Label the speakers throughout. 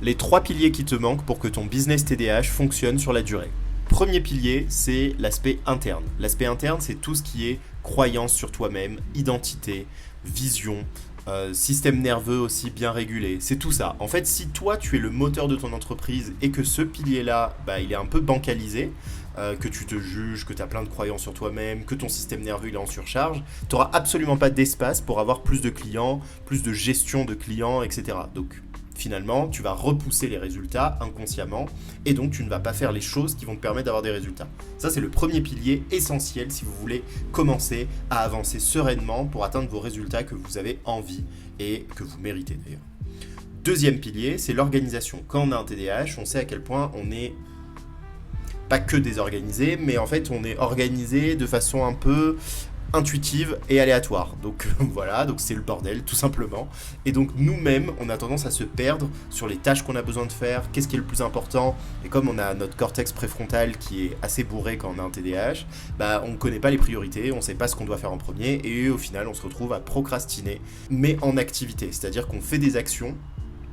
Speaker 1: Les trois piliers qui te manquent pour que ton business TDH fonctionne sur la durée. Premier pilier, c'est l'aspect interne. L'aspect interne, c'est tout ce qui est croyance sur toi-même, identité, vision, système nerveux aussi bien régulé. C'est tout ça. En fait, si toi, tu es le moteur de ton entreprise et que ce pilier-là, il est un peu bancalisé, que tu te juges, que tu as plein de croyances sur toi-même, que ton système nerveux il est en surcharge, tu n'auras absolument pas d'espace pour avoir plus de clients, plus de gestion de clients, etc. Donc, finalement, tu vas repousser les résultats inconsciemment et donc tu ne vas pas faire les choses qui vont te permettre d'avoir des résultats. Ça, c'est le premier pilier essentiel si vous voulez commencer à avancer sereinement pour atteindre vos résultats que vous avez envie et que vous méritez d'ailleurs. Deuxième pilier, c'est l'organisation. Quand on a un TDAH, on sait à quel point on est pas que désorganisé, mais en fait on est organisé de façon un peu intuitive et aléatoire. Donc voilà, donc c'est le bordel tout simplement. Et donc nous-mêmes, on a tendance à se perdre sur les tâches qu'on a besoin de faire, qu'est-ce qui est le plus important. Et comme on a notre cortex préfrontal qui est assez bourré quand on a un TDAH, on ne connaît pas les priorités, on ne sait pas ce qu'on doit faire en premier et au final on se retrouve à procrastiner, mais en activité. C'est-à-dire qu'on fait des actions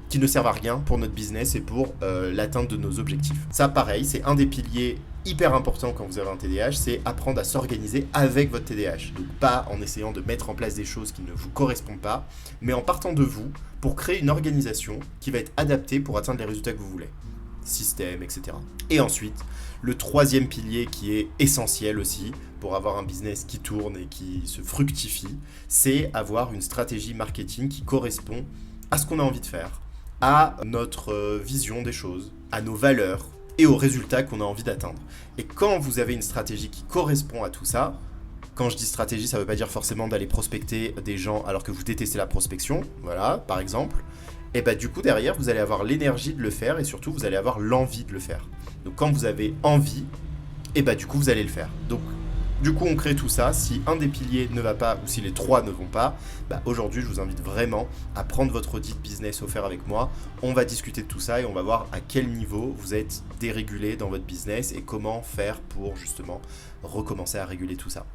Speaker 1: qui ne servent à rien pour notre business et pour l'atteinte de nos objectifs. Ça, pareil, c'est un des piliers hyper importants quand vous avez un TDAH, c'est apprendre à s'organiser avec votre TDAH. Donc pas en essayant de mettre en place des choses qui ne vous correspondent pas, mais en partant de vous pour créer une organisation qui va être adaptée pour atteindre les résultats que vous voulez. Système, etc. Et ensuite, le troisième pilier qui est essentiel aussi pour avoir un business qui tourne et qui se fructifie, c'est avoir une stratégie marketing qui correspond à ce qu'on a envie de faire, à notre vision des choses, à nos valeurs et aux résultats qu'on a envie d'atteindre. Et quand vous avez une stratégie qui correspond à tout ça, quand je dis stratégie, ça ne veut pas dire forcément d'aller prospecter des gens alors que vous détestez la prospection, voilà, par exemple, et du coup derrière, vous allez avoir l'énergie de le faire et surtout, vous allez avoir l'envie de le faire. Donc quand vous avez envie, du coup, vous allez le faire. Donc du coup, on crée tout ça. Si un des piliers ne va pas ou si les trois ne vont pas, aujourd'hui, je vous invite vraiment à prendre votre audit business offert avec moi. On va discuter de tout ça et on va voir à quel niveau vous êtes dérégulé dans votre business et comment faire pour justement recommencer à réguler tout ça.